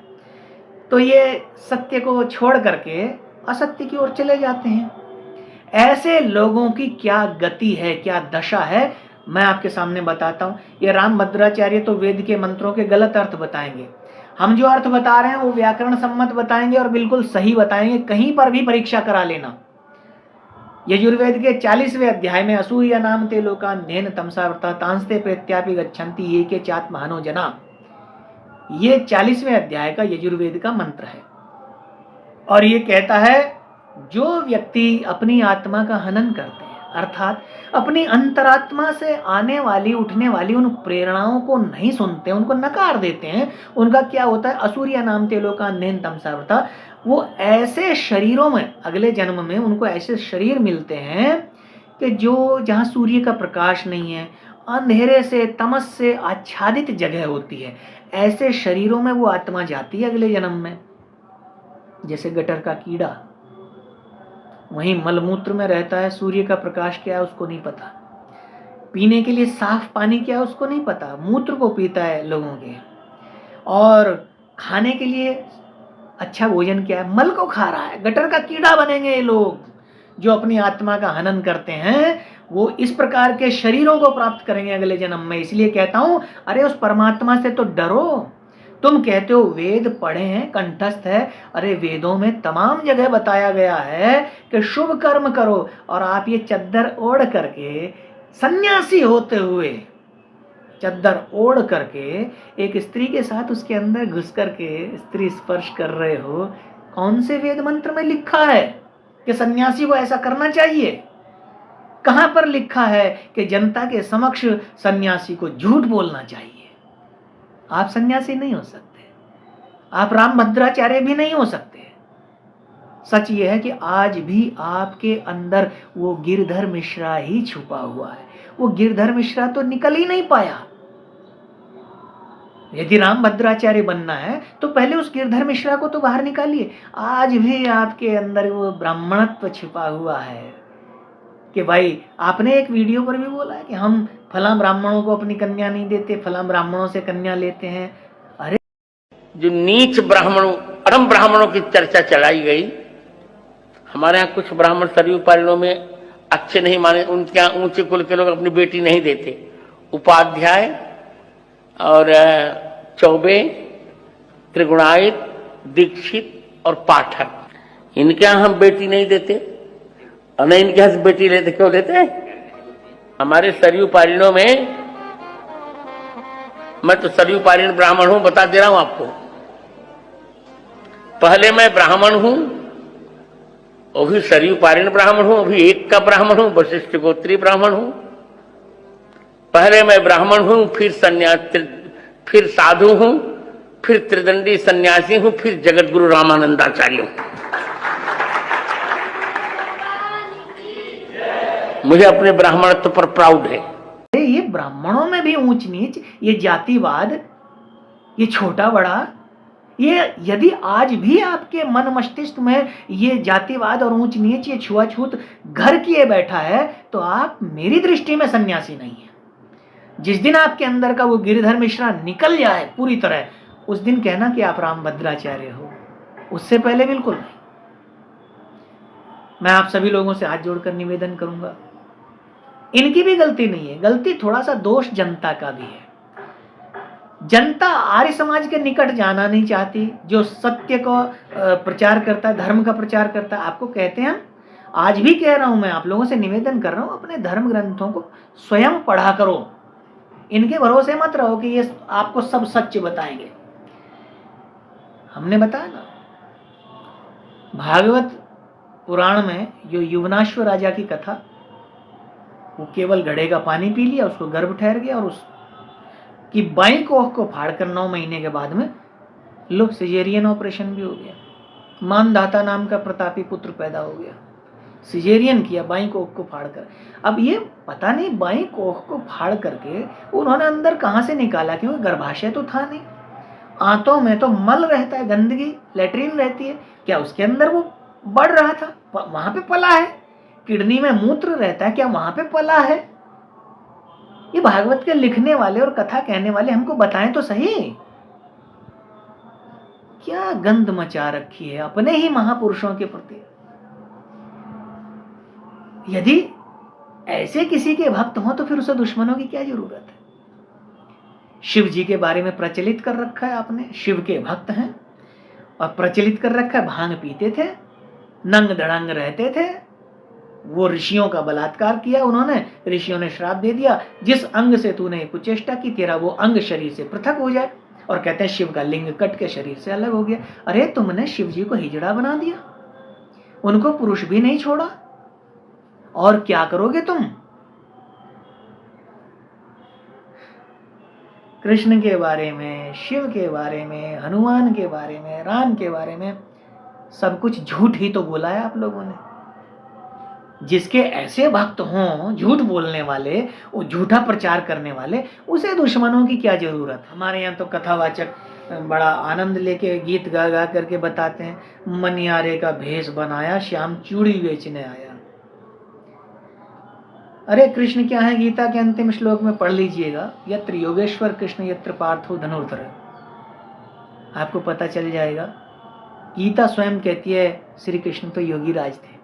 A: तो ये सत्य को छोड़ करके असत्य की ओर चले जाते हैं। ऐसे लोगों की क्या गति है, क्या दशा है, मैं आपके सामने बताता हूं। ये रामभद्राचार्य तो वेद के मंत्रों के गलत अर्थ बताएंगे, हम जो अर्थ बता रहे हैं वो व्याकरण सम्मत बताएंगे और बिल्कुल सही बताएंगे, कहीं पर भी परीक्षा करा लेना। यजुर्वेद के 40वें अध्याय में असूर्य नाम ते लोका नेन तमसा व्रता तांस्ते प्रेत्यापि गच्छन्ति ये के चात्महनो जना, ये 40वें अध्याय का यजुर्वेद का मंत्र है। और ये कहता है जो व्यक्ति अपनी आत्मा का हनन करते हैं, अर्थात अपनी अंतरात्मा से आने वाली, उठने वाली उन प्रेरणाओं को नहीं सुनते, उनको नकार देते हैं, उनका क्या होता है, असूर्य नाम ते लोका नेन तमसा व्रता, वो ऐसे शरीरों में, अगले जन्म में उनको ऐसे शरीर मिलते हैं कि जो जहाँ सूर्य का प्रकाश नहीं है, अंधेरे से, तमस से आच्छादित जगह होती है, ऐसे शरीरों में वो आत्मा जाती है अगले जन्म में। जैसे गटर का कीड़ा वहीं मलमूत्र में रहता है, सूर्य का प्रकाश क्या है उसको नहीं पता, पीने के लिए साफ पानी क्या है उसको नहीं पता, मूत्र को पीता है लोगों के, और खाने के लिए अच्छा भोजन क्या है, मल को खा रहा है। गटर का कीड़ा बनेंगे ये लोग जो अपनी आत्मा का हनन करते हैं, वो इस प्रकार के शरीरों को प्राप्त करेंगे अगले जन्म में। इसलिए कहता हूं, अरे उस परमात्मा से तो डरो। तुम कहते हो वेद पढ़े हैं, कंठस्थ है, अरे वेदों में तमाम जगह बताया गया है कि शुभ कर्म करो, और आप ये चद्दर ओढ़ करके सन्यासी होते हुए, चद्दर ओढ़ करके एक स्त्री के साथ उसके अंदर घुस करके स्त्री स्पर्श कर रहे हो। कौन से वेद मंत्र में लिखा है कि सन्यासी को ऐसा करना चाहिए? कहां पर लिखा है कि जनता के समक्ष सन्यासी को झूठ बोलना चाहिए? आप सन्यासी नहीं हो सकते, आप रामभद्राचार्य भी नहीं हो सकते। सच ये है कि आज भी आपके अंदर वो गिरधर मिश्रा ही छुपा हुआ है। वो गिरधर मिश्रा तो निकल ही नहीं पाया। यदि राम भद्राचार्य बनना है तो पहले उस गिरधर मिश्रा को तो बाहर निकालिए। आज भी आपके अंदर वो ब्राह्मणत्व छिपा हुआ है कि भाई आपने एक वीडियो पर भी बोला है कि हम फला ब्राह्मणों को अपनी कन्या नहीं देते, फला ब्राह्मणों से कन्या लेते हैं। अरे
B: जो नीच ब्राह्मणों, अधम ब्राह्मणों की चर्चा चलाई गई, हमारे यहाँ कुछ ब्राह्मण सरयू पारणों में अच्छे नहीं माने, उनके यहाँ ऊंचे कुल के लोग अपनी बेटी नहीं देते। उपाध्याय और चौबे, त्रिगुणायत, दीक्षित और पाठक, इनके यहाँ हम बेटी नहीं देते और नहीं इनके यहाँ बेटी लेते। क्यों लेते हैं? हमारे सरयू पारणों में, मैं तो सरयू पारीण ब्राह्मण हूं, बता दे रहा हूं आपको। पहले मैं ब्राह्मण हूं, अभी सरयू पारीण ब्राह्मण हूं, अभी एक का ब्राह्मण हूं, वशिष्ठ गोत्री ब्राह्मण हूं। पहले मैं ब्राह्मण हूं, फिर साधु हूं, फिर त्रिदंडी सन्यासी हूं, फिर जगत गुरु रामानंदाचार्य हूं। मुझे अपने ब्राह्मणत्व पर प्राउड है।
A: ये ब्राह्मणों में भी ऊंच नीच, ये जातिवाद, ये छोटा बड़ा, ये यदि आज भी आपके मन मस्तिष्क में ये जातिवाद और ऊंच नीच, ये छुआछूत घर किए बैठा है तो आप मेरी दृष्टि में सन्यासी नहीं है। जिस दिन आपके अंदर का वो गिरधर मिश्रा निकल जाए पूरी तरह, उस दिन कहना कि आप राम भद्राचार्य हो, उससे पहले बिल्कुल नहीं। मैं आप सभी लोगों से हाथ जोड़कर निवेदन करूंगा, इनकी भी गलती नहीं है, गलती थोड़ा सा दोष जनता का भी है। जनता आर्य समाज के निकट जाना नहीं चाहती, जो सत्य को प्रचार करता है, धर्म का प्रचार करता है। आपको कहते हैं, आज भी कह रहा हूं, मैं आप लोगों से निवेदन कर रहा हूं, अपने धर्म ग्रंथों को स्वयं पढ़ा करो। इनके भरोसे मत रहो कि ये आपको सब सच बताएंगे। हमने बताया ना, भागवत पुराण में जो युवनाश्व राजा की कथा, वो केवल घड़े का पानी पी लिया, उसको गर्भ ठहर गया और उसकी बाईं कोख को फाड़कर 9 महीने के बाद में लो सिजेरियन ऑपरेशन भी हो गया। मानधाता नाम का प्रतापी पुत्र पैदा हो गया, सिजेरियन किया बाईं कोख को फाड़कर। अब ये पता नहीं बाईं कोख को फाड़ करके उन्होंने अंदर कहां से निकाला, क्योंकि गर्भाशय तो था नहीं। आंतों में तो मल रहता है, गंदगी, लेटरिन रहती है, क्या उसके अंदर वो बढ़ रहा था? वहां पे पला है। किडनी में मूत्र रहता है, क्या वहां पे पला है? ये भागवत के लिखने वाले और कथा कहने वाले हमको बताएं तो सही। क्या गंध मचा रखी है अपने ही महापुरुषों के प्रति। यदि ऐसे किसी के भक्त हो तो फिर उसे दुश्मनों की क्या जरूरत है? शिव जी के बारे में प्रचलित कर रखा है आपने, शिव के भक्त हैं, और प्रचलित कर रखा है भांग पीते थे, नंग धड़ंग रहते थे, वो ऋषियों का बलात्कार किया उन्होंने, ऋषियों ने श्राप दे दिया, जिस अंग से तूने कुचेष्टा की तेरा वो अंग शरीर से पृथक हो जाए, और कहते हैं शिव का लिंग कट के शरीर से अलग हो गया। अरे तुमने शिव जी को हिजड़ा बना दिया, उनको पुरुष भी नहीं छोड़ा, और क्या करोगे तुम? कृष्ण के बारे में, शिव के बारे में, हनुमान के बारे में, राम के बारे में सब कुछ झूठ ही तो बोला है आप लोगों ने। जिसके ऐसे भक्त हों, झूठ बोलने वाले, वो झूठा प्रचार करने वाले, उसे दुश्मनों की क्या जरूरत? हमारे यहाँ तो कथावाचक बड़ा आनंद लेके गीत गा गा करके बताते हैं, मनियारे का भेष बनाया श्याम चूड़ी बेचने आया। अरे कृष्ण क्या है? गीता के अंतिम श्लोक में पढ़ लीजिएगा, यत्र योगेश्वर कृष्ण यत्र पार्थो धनुर्धर, आपको पता चल जाएगा। गीता स्वयं कहती है श्री कृष्ण तो योगी राज थे।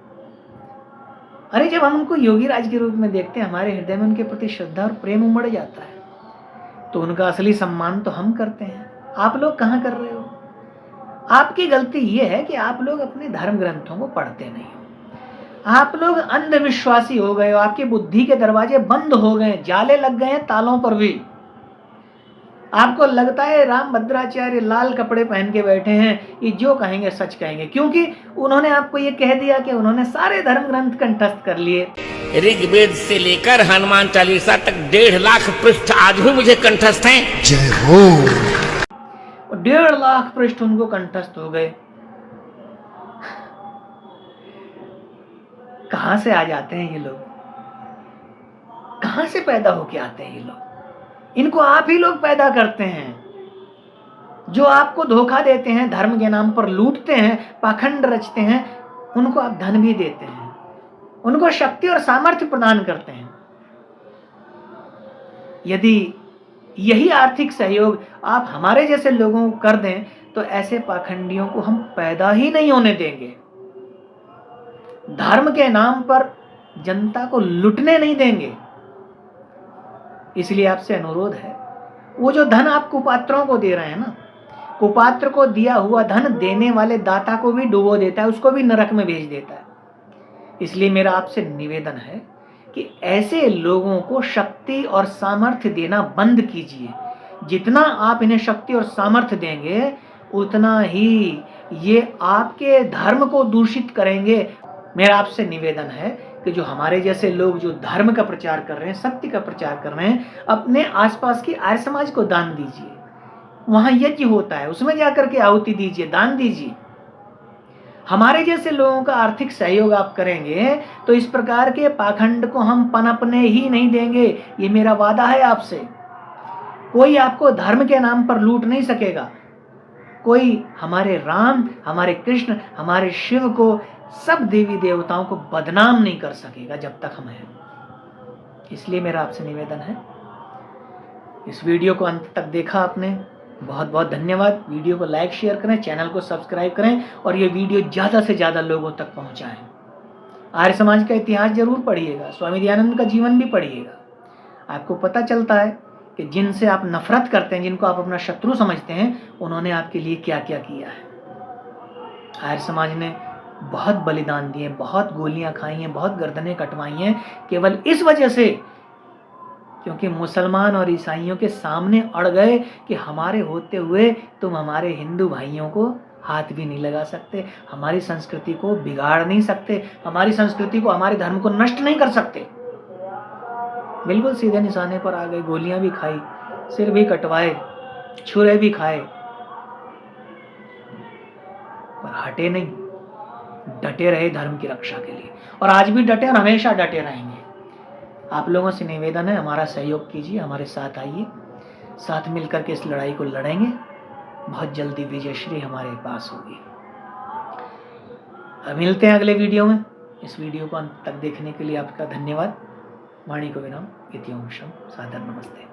A: अरे जब हम उनको योगी राज के रूप में देखते हैं, हमारे हृदय में उनके प्रति श्रद्धा और प्रेम उमड़ जाता है, तो उनका असली सम्मान तो हम करते हैं। आप लोग कहाँ कर रहे हो? आपकी गलती यह है कि आप लोग अपने धर्म ग्रंथों को पढ़ते नहीं हो। आप लोग अंधविश्वासी हो गए हो, आपकी बुद्धि के दरवाजे बंद हो गए, जाले लग गए हैं तालों पर भी। आपको लगता है राम भद्राचार्य लाल कपड़े पहन के बैठे हैं, ये जो कहेंगे सच कहेंगे, क्योंकि उन्होंने आपको ये कह दिया कि उन्होंने सारे धर्म ग्रंथ कंठस्थ कर लिए।
B: ऋग्वेद से लेकर हनुमान चालीसा तक 1.5 लाख पृष्ठ आज भी मुझे कंठस्थ हैं।
C: जय हो।
A: 1.5 लाख पृष्ठ उनको कंठस्थ हो गए। कहां से आ जाते हैं ये लोग? कहां कहां से पैदा होके आते हैं ये लोग? इनको आप ही लोग पैदा करते हैं। जो आपको धोखा देते हैं, धर्म के नाम पर लूटते हैं, पाखंड रचते हैं, उनको आप धन भी देते हैं, उनको शक्ति और सामर्थ्य प्रदान करते हैं। यदि यही आर्थिक सहयोग आप हमारे जैसे लोगों को कर दें तो ऐसे पाखंडियों को हम पैदा ही नहीं होने देंगे। धर्म के नाम पर जनता को लुटने नहीं देंगे। इसलिए आपसे अनुरोध है, वो जो धन आप कुपात्रों को दे रहे हैं ना, कुपात्र को दिया हुआ धन देने वाले दाता को भी डुबो देता है, उसको भी नरक में भेज देता है। इसलिए मेरा आपसे निवेदन है कि ऐसे लोगों को शक्ति और सामर्थ्य देना बंद कीजिए। जितना आप इन्हें शक्ति और सामर्थ्य देंगे उतना ही ये आपके धर्म को दूषित करेंगे। मेरा आपसे निवेदन है कि जो हमारे जैसे लोग जो धर्म का प्रचार कर रहे हैं, सत्य का प्रचार कर रहे हैं, अपने आसपास की आर्य समाज को दान दीजिए। वहां यज्ञ होता है, उसमें जाकर के आहुति दीजिए, दान दीजिए। हमारे जैसे लोगों का आर्थिक सहयोग आप करेंगे तो इस प्रकार के पाखंड को हम पनपने ही नहीं देंगे। ये मेरा वादा है आपसे। कोई आपको धर्म के नाम पर लूट नहीं सकेगा। कोई हमारे राम, हमारे कृष्ण, हमारे शिव को, सब देवी देवताओं को बदनाम नहीं कर सकेगा जब तक हम हैं। इसलिए मेरा आपसे निवेदन है, इस वीडियो को अंत तक देखा आपने, बहुत बहुत धन्यवाद। वीडियो को लाइक शेयर करें, चैनल को सब्सक्राइब करें और ये वीडियो ज़्यादा से ज़्यादा लोगों तक पहुंचाएं। आर्य समाज का इतिहास जरूर पढ़िएगा, स्वामी दयानंद का जीवन भी पढ़िएगा। आपको पता चलता है कि जिनसे आप नफरत करते हैं, जिनको आप अपना शत्रु समझते हैं, उन्होंने आपके लिए क्या क्या किया है। आर्य समाज ने बहुत बलिदान दिए, बहुत गोलियां खाई हैं, बहुत गर्दनें कटवाई हैं, केवल इस वजह से क्योंकि मुसलमान और ईसाइयों के सामने अड़ गए कि हमारे होते हुए तुम हमारे हिंदू भाइयों को हाथ भी नहीं लगा सकते, हमारी संस्कृति को बिगाड़ नहीं सकते, हमारी संस्कृति को, हमारे धर्म को नष्ट नहीं कर सकते। बिल्कुल सीधे निशाने पर आ गए, गोलियां भी खाई, सिर भी कटवाए, छुरे भी खाए, पर हटे नहीं, डटे रहे धर्म की रक्षा के लिए, और आज भी डटे और हमेशा डटे रहेंगे। आप लोगों से निवेदन है, हमारा सहयोग कीजिए, हमारे साथ आइए, साथ मिलकर के इस लड़ाई को लड़ेंगे। बहुत जल्दी विजयश्री हमारे पास होगी। अब मिलते हैं अगले वीडियो में। इस वीडियो को अंत तक देखने के लिए आपका धन्यवाद। वाणी को विराम, इति ओम शम, सादर नमस्ते।